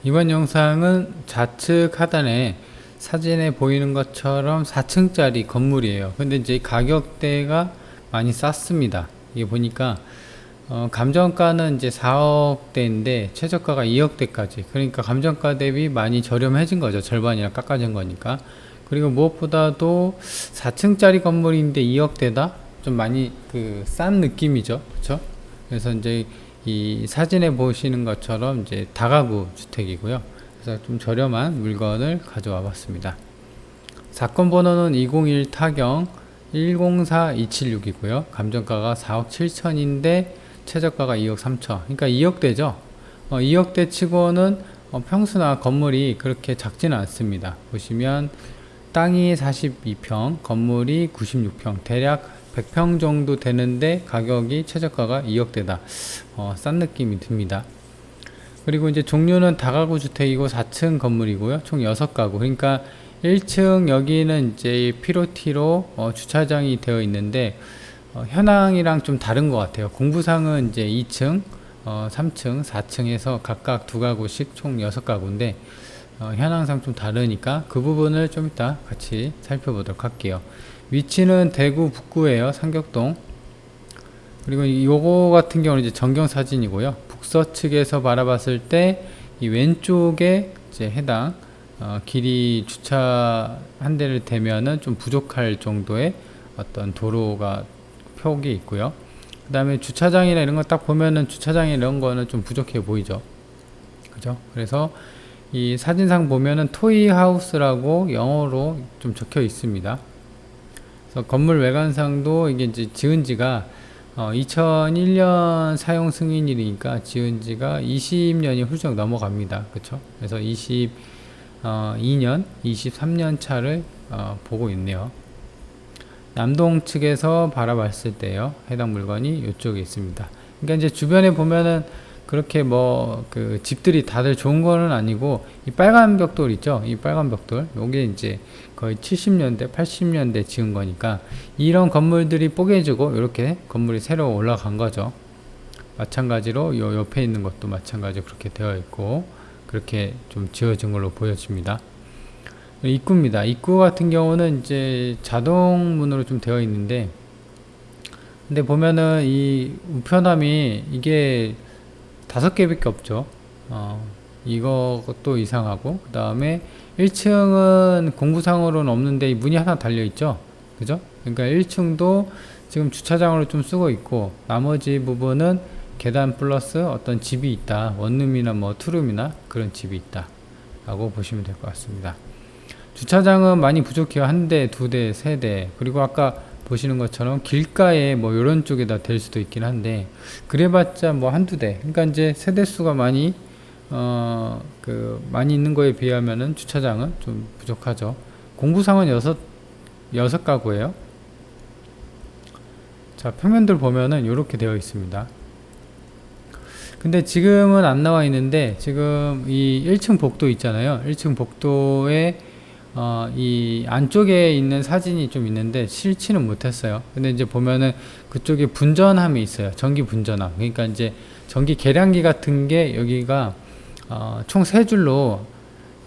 이번 영상은 좌측 하단에 사진에 보이는 것처럼 4층짜리 건물이에요. 근데 이제 가격대가 많이 쌌습니다. 이게 보니까 감정가는 이제 4억대인데 최저가가 2억대까지. 그러니까 감정가 대비 많이 저렴해진 거죠. 절반이나 깎아진 거니까. 그리고 무엇보다도 4층짜리 건물인데 2억대다? 좀 많이 싼 느낌이죠. 그렇죠? 그래서 이제 이 사진에 보시는 것처럼 이제 다가구 주택이고요. 그래서 좀 저렴한 물건을 가져와 봤습니다. 사건 번호는 201 타경 104276이고요. 감정가가 4억 7천인데 최저가가 2억 3천. 그러니까 2억대죠. 2억대 치고는 평수나 건물이 그렇게 작지는 않습니다. 보시면 땅이 42평, 건물이 96평, 대략 100평 정도 되는데 가격이 최저가가 2억대다. 싼 느낌이 듭니다. 그리고 이제 종류는 다가구 주택이고 4층 건물이고요. 총 6가구. 그러니까 1층 여기는 이제 피로티로 주차장이 되어 있는데 현황이랑 좀 다른 것 같아요. 공부상은 이제 2층, 3층, 4층에서 각각 2가구씩 총 6가구인데 현황상 좀 다르니까 그 부분을 좀 이따 같이 살펴보도록 할게요. 위치는 대구 북구에요. 상격동. 그리고 요거 같은 경우는 이제 전경 사진이고요. 북서측에서 바라봤을 때 이 왼쪽에 이제 해당 길이 주차 한 대를 대면은 좀 부족할 정도의 어떤 도로가 표기 있고요. 그 다음에 주차장이나 이런 거 딱 보면은 주차장이 이런 거는 좀 부족해 보이죠. 그죠? 그래서 이 사진상 보면은 토이 하우스라고 영어로 좀 적혀 있습니다. 그래서 건물 외관상도 이게 이제 지은 지가 2001년 사용 승인일이니까 지은 지가 20년이 훌쩍 넘어갑니다. 그쵸? 그래서 22년, 23년 차를 보고 있네요. 남동 측에서 바라봤을 때요. 해당 물건이 이쪽에 있습니다. 그러니까 이제 주변에 보면은 그렇게 집들이 다들 좋은 거는 아니고 이 빨간 벽돌 있죠? 이 빨간 벽돌. 요게 이제 거의 70년대, 80년대 지은 거니까 이런 건물들이 뽀개지고 이렇게 건물이 새로 올라간 거죠. 마찬가지로 요 옆에 있는 것도 마찬가지로 그렇게 되어 있고 그렇게 좀 지어진 걸로 보여집니다. 입구입니다. 입구 같은 경우는 이제 자동문으로 좀 되어 있는데 근데 보면은 이 우편함이 이게 5개밖에 없죠. 이것도 이상하고 그 다음에 1층은 공구상으로는 없는데 문이 하나 달려 있죠. 그죠? 그러니까 1층도 지금 주차장으로 좀 쓰고 있고 나머지 부분은 계단 플러스 어떤 집이 있다. 원룸이나 뭐 투룸이나 그런 집이 있다 라고 보시면 될 것 같습니다. 주차장은 많이 부족해요. 1대, 2대, 3대. 그리고 아까 보시는 것처럼 길가에 뭐 이런 쪽에다 댈 수도 있긴 한데 그래봤자 뭐 1~2대. 그러니까 이제 세대수가 많이 많이 있는 거에 비하면은 주차장은 좀 부족하죠. 공구상은 6가구예요. 자, 평면들 보면은 이렇게 되어 있습니다. 근데 지금은 안 나와 있는데 지금 이 1층 복도 있잖아요. 1층 복도에 이 안쪽에 있는 사진이 좀 있는데 실지는 못했어요. 근데 이제 보면은 그쪽에 분전함이 있어요. 전기 분전함. 그러니까 이제 전기 계량기 같은 게 여기가 총 3줄로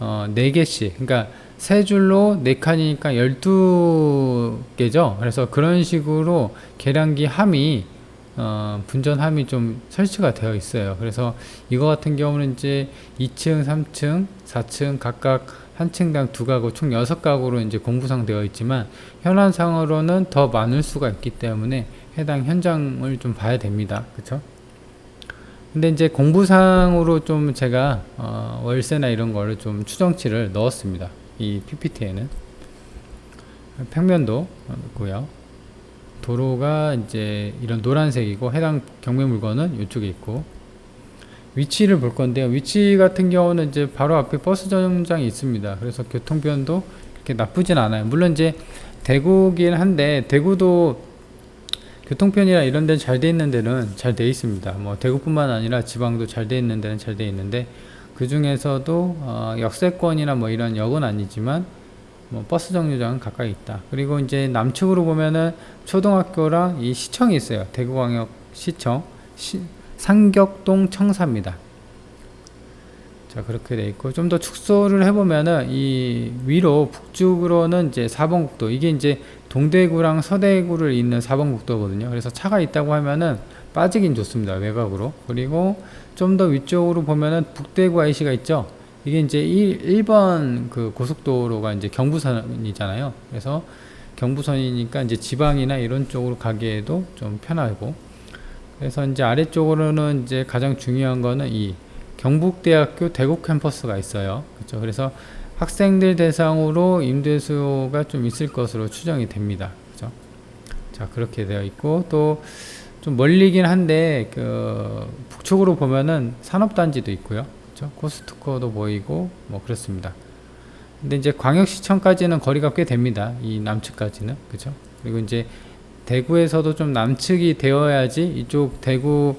4개씩. 그러니까 3줄로 4칸이니까 12개죠. 그래서 그런 식으로 계량기 함이 분전함이 좀 설치가 되어 있어요. 그래서 이거 같은 경우는 이제 2층, 3층, 4층 각각 한 층당 2가구 총 6가구로 이제 공구상 되어 있지만 현황상으로는 더 많을 수가 있기 때문에 해당 현장을 좀 봐야 됩니다. 그쵸? 근데 이제 공부상으로 좀 제가 월세나 이런 거를 좀 추정치를 넣었습니다. 이 PPT에는 평면도 있고요. 도로가 이제 이런 노란색이고 해당 경매 물건은 이쪽에 있고 위치를 볼 건데요. 위치 같은 경우는 이제 바로 앞에 버스 정류장이 있습니다. 그래서 교통편도 그렇게 나쁘진 않아요. 물론 이제 대구긴 한데 대구도 교통편이나 이런 데는 잘 돼 있는 데는 잘 돼 있습니다. 뭐 대구뿐만 아니라 지방도 잘 돼 있는 데는 잘 돼 있는데 그 중에서도 역세권이나 뭐 이런 역은 아니지만 뭐 버스 정류장은 가까이 있다. 그리고 이제 남측으로 보면은 초등학교랑 이 시청이 있어요. 대구광역 시청 상격동 청사입니다. 자, 그렇게 돼 있고, 좀 더 축소를 해보면은, 이 위로 북쪽으로는 이제 4번 국도, 이게 이제 동대구랑 서대구를 잇는 4번 국도거든요. 그래서 차가 있다고 하면은 빠지긴 좋습니다. 외곽으로. 그리고 좀 더 위쪽으로 보면은 북대구 IC가 있죠. 이게 이제 1번 그 고속도로가 이제 경부선이잖아요. 그래서 경부선이니까 이제 지방이나 이런 쪽으로 가기에도 좀 편하고, 그래서 이제 아래쪽으로는 이제 가장 중요한 거는 이 경북대학교 대구 캠퍼스가 있어요. 그렇죠. 그래서 학생들 대상으로 임대 수요가 좀 있을 것으로 추정이 됩니다. 그죠? 자, 그렇게 되어 있고, 또 좀 멀리긴 한데 그 북쪽으로 보면은 산업단지도 있고요. 그죠? 코스트코도 보이고 뭐 그렇습니다. 근데 이제 광역시청까지는 거리가 꽤 됩니다. 이 남측까지는. 그죠? 그리고 이제 대구에서도 좀 남측이 되어야지 이쪽 대구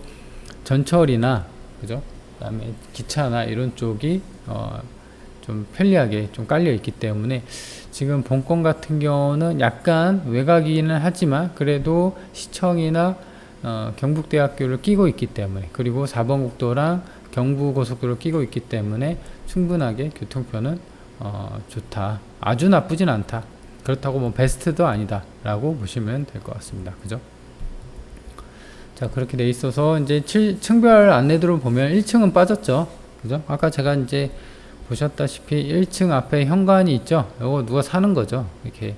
전철이나, 그죠? 그다음에 기차나 이런 쪽이 좀 편리하게 좀 깔려 있기 때문에 지금 본건 같은 경우는 약간 외곽이기는 하지만 그래도 시청이나 경북대학교를 끼고 있기 때문에, 그리고 4번 국도랑 경부고속도로를 끼고 있기 때문에 충분하게 교통편은 좋다. 아주 나쁘진 않다. 그렇다고 뭐 베스트도 아니다 라고 보시면 될 것 같습니다. 그죠? 자, 그렇게 돼 있어서 이제 층별 안내도를 보면 1층은 빠졌죠. 그죠? 아까 제가 이제 보셨다시피 1층 앞에 현관이 있죠. 이거 누가 사는 거죠. 이렇게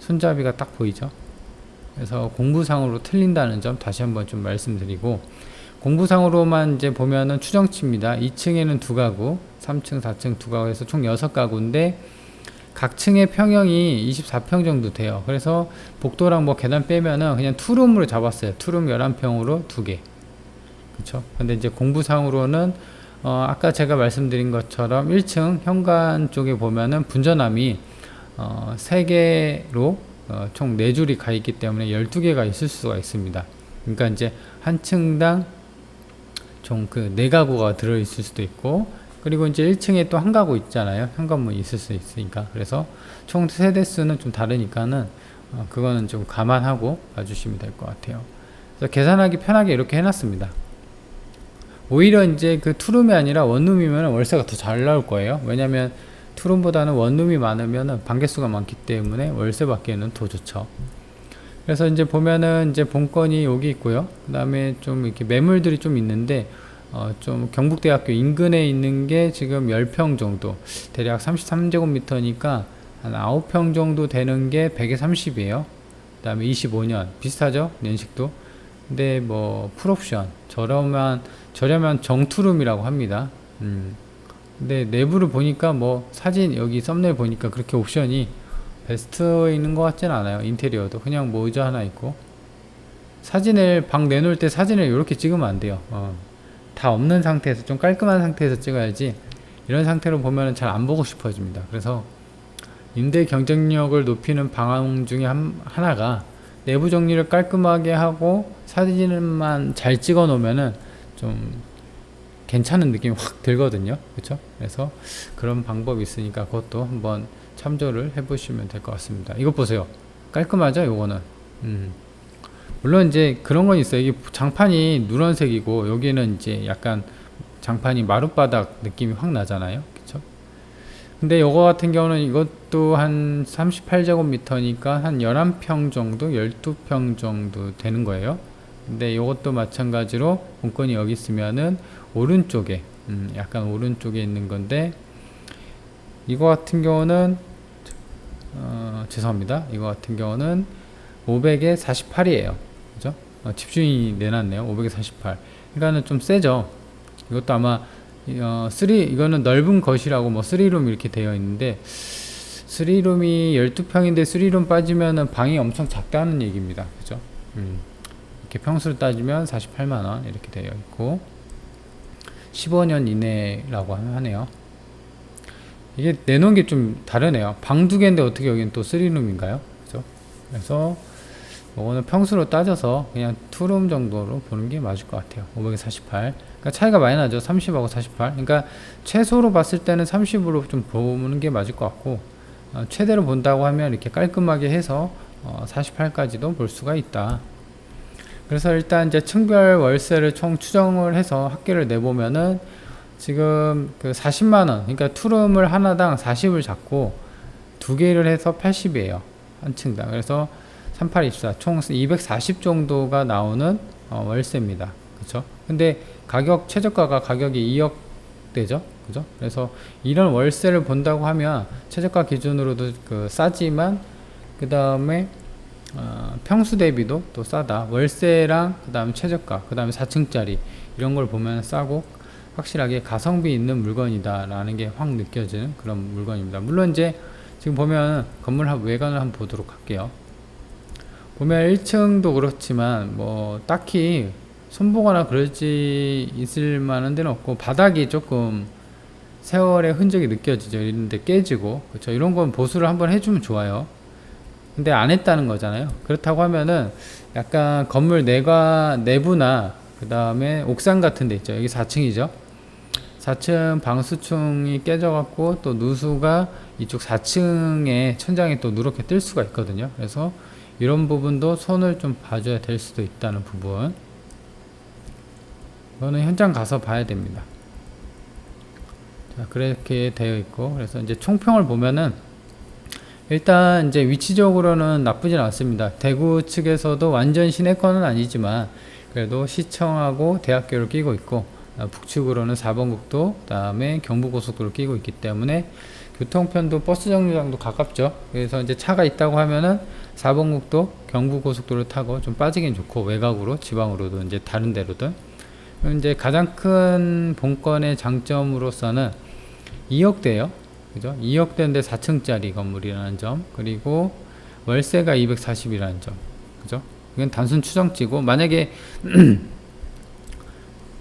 손잡이가 딱 보이죠. 그래서 공부상으로 틀린다는 점 다시 한번 좀 말씀드리고, 공부상으로만 이제 보면은 추정치입니다. 2층에는 2가구, 3층, 4층 2가구 해서 총 6가구인데 각 층의 평형이 24평 정도 돼요. 그래서 복도랑 뭐 계단 빼면은 그냥 투룸으로 잡았어요. 투룸 11평으로 2개. 그쵸? 근데 이제 공부상으로는 아까 제가 말씀드린 것처럼 1층 현관 쪽에 보면은 분전함이 3개로 총 4줄이 가 있기 때문에 12개가 있을 수가 있습니다. 그러니까 이제 한 층당 총 그 4가구가 들어있을 수도 있고, 그리고 이제 1층에 또 한 가구 있잖아요. 현관문이 있을 수 있으니까. 그래서 총 세대수는 좀 다르니까는 그거는 좀 감안하고 봐주시면 될 것 같아요. 그래서 계산하기 편하게 이렇게 해놨습니다. 오히려 이제 그 투룸이 아니라 원룸이면 월세가 더 잘 나올 거예요. 왜냐면 투룸보다는 원룸이 많으면 방개수가 많기 때문에 월세 받기에는 더 좋죠. 그래서 이제 보면은 이제 본건이 여기 있고요. 그 다음에 좀 이렇게 매물들이 좀 있는데 좀 경북대학교 인근에 있는 게 지금 10평 정도, 대략 33제곱미터니까 한 9평 정도 되는 게 100에 30이에요. 그 다음에 25년 비슷하죠, 연식도. 근데 뭐 풀옵션 저렴한 정투룸이라고 합니다. 근데 내부를 보니까 뭐 사진 여기 썸네일 보니까 그렇게 옵션이 베스트에 있는 것 같진 않아요. 인테리어도 그냥 뭐 의자 하나 있고, 사진을 방 내놓을 때 사진을 이렇게 찍으면 안 돼요. 다 없는 상태에서 좀 깔끔한 상태에서 찍어야지, 이런 상태로 보면 잘 안 보고 싶어집니다. 그래서 임대 경쟁력을 높이는 방안 중에 하나가 내부 정리를 깔끔하게 하고 사진만 잘 찍어 놓으면은 좀 괜찮은 느낌이 확 들거든요. 그렇죠? 그래서 그런 방법이 있으니까 그것도 한번 참조를 해보시면 될 것 같습니다. 이것 보세요. 깔끔하죠? 요거는. 물론 이제 그런 건 있어요. 이게 장판이 누런색이고 여기는 이제 약간 장판이 마룻바닥 느낌이 확 나잖아요. 그쵸? 근데 요거 같은 경우는 이것도 한 38제곱미터니까 한 11평 정도, 12평 정도 되는 거예요. 근데 요것도 마찬가지로 본건이 여기 있으면은 오른쪽에, 약간 오른쪽에 있는 건데, 이거 같은 경우는 죄송합니다. 이거 같은 경우는 500에 48이에요. 그죠? 집주인이 내놨네요. 500에 48. 그러니까는 좀 세죠. 이것도 아마 이거는 넓은 것이라고 뭐 3룸 이렇게 되어 있는데, 3룸이 12평인데 3룸 빠지면은 방이 엄청 작다는 얘기입니다. 그죠? 이렇게 평수를 따지면 48만원 이렇게 되어 있고 15년 이내라고 하네요. 이게 내놓은 게 좀 다르네요. 방 2개인데 어떻게 여기는 또 3룸인가요? 그죠? 그래서 이거는 평수로 따져서 그냥 2룸 정도로 보는 게 맞을 것 같아요. 500에 48. 그러니까 차이가 많이 나죠. 30하고 48. 그러니까 최소로 봤을 때는 30으로 좀 보는 게 맞을 것 같고, 최대로 본다고 하면 이렇게 깔끔하게 해서 48까지도 볼 수가 있다. 그래서 일단 이제 층별 월세를 총 추정을 해서 합계를 내보면은 지금 그 40만원, 그러니까 투룸을 하나당 40을 잡고 두 개를 해서 80이에요. 한 층당. 그래서 3824, 총 240 정도가 나오는 월세입니다. 그쵸? 근데 최저가가 가격이 2억대죠. 그죠? 그래서 이런 월세를 본다고 하면 최저가 기준으로도 싸지만, 그 다음에 평수 대비도 또 싸다. 월세랑 그 다음에 최저가, 그 다음에 4층짜리 이런 걸 보면 싸고 확실하게 가성비 있는 물건이다 라는 게 확 느껴지는 그런 물건입니다. 물론 이제 지금 보면 건물 외관을 한번 보도록 할게요. 보면 1층도 그렇지만 뭐 딱히 손보거나 그러지 있을 만한 데는 없고, 바닥이 조금 세월의 흔적이 느껴지죠. 이런데 깨지고, 그렇죠. 이런 건 보수를 한번 해주면 좋아요. 근데 안 했다는 거잖아요. 그렇다고 하면은 약간 건물 내부나 그 다음에 옥상 같은 데 있죠. 여기 4층이죠. 4층 방수층이 깨져갖고 또 누수가 이쪽 4층에 천장에 또 누렇게 뜰 수가 있거든요. 그래서 이런 부분도 손을 좀 봐줘야 될 수도 있다는 부분, 이거는 현장 가서 봐야 됩니다. 자, 그렇게 되어 있고, 그래서 이제 총평을 보면은 일단 이제 위치적으로는 나쁘진 않습니다. 대구 측에서도 완전 시내권은 아니지만 그래도 시청하고 대학교를 끼고 있고, 북측으로는 4번 국도, 그 다음에 경부고속도를 끼고 있기 때문에 교통편도 버스 정류장도 가깝죠. 그래서 이제 차가 있다고 하면은 4번 국도, 경부고속도를 타고 좀 빠지긴 좋고, 외곽으로, 지방으로도 이제 다른 데로든. 이제 가장 큰 본건의 장점으로서는 2억대예요. 그죠? 2억대인데 4층짜리 건물이라는 점, 그리고 월세가 240이라는 점. 그죠? 이건 단순 추정치고, 만약에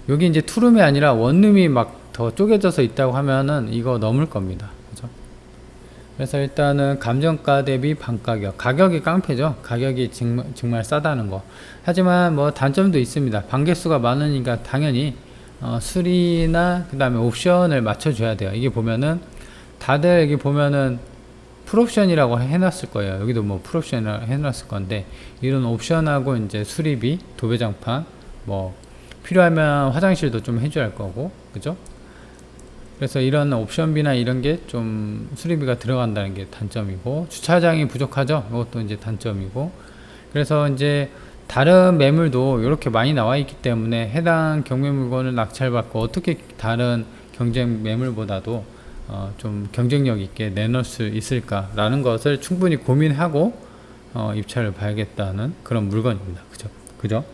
여기 이제 투룸이 아니라 원룸이 막 더 쪼개져서 있다고 하면은 이거 넘을 겁니다. 그죠? 그래서 일단은 감정가 대비 반가격, 가격이 깡패죠. 가격이 정말 싸다는 거. 하지만 뭐 단점도 있습니다. 방개수가 많으니까 당연히 수리나 그 다음에 옵션을 맞춰줘야 돼요. 이게 보면은 다들 여기 보면은 풀옵션이라고 해놨을 거예요. 여기도 뭐 풀옵션이라고 해놨을 건데, 이런 옵션하고 이제 수리비, 도배장판, 뭐 필요하면 화장실도 좀 해줘야 할 거고, 그죠? 그래서 이런 옵션비나 이런 게 좀 수리비가 들어간다는 게 단점이고, 주차장이 부족하죠. 이것도 이제 단점이고. 그래서 이제 다른 매물도 이렇게 많이 나와 있기 때문에 해당 경매 물건을 낙찰받고 어떻게 다른 경쟁 매물보다도 좀 경쟁력 있게 내놓을 수 있을까라는 것을 충분히 고민하고 입찰을 봐야겠다는 그런 물건입니다. 그죠?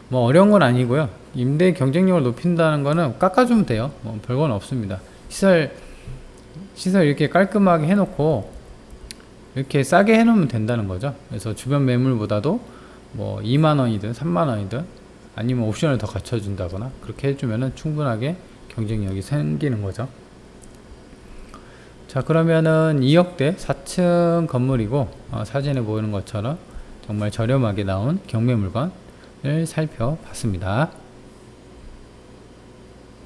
뭐 어려운 건 아니고요. 임대 경쟁력을 높인다는 거는 깎아주면 돼요. 뭐 별건 없습니다. 시설 이렇게 깔끔하게 해놓고 이렇게 싸게 해놓으면 된다는 거죠. 그래서 주변 매물보다도 뭐 2만원이든 3만원이든 아니면 옵션을 더 갖춰준다거나 그렇게 해주면은 충분하게 경쟁력이 생기는 거죠. 자, 그러면은 2억대 4층 건물이고, 사진에 보이는 것처럼 정말 저렴하게 나온 경매 물건을 살펴봤습니다.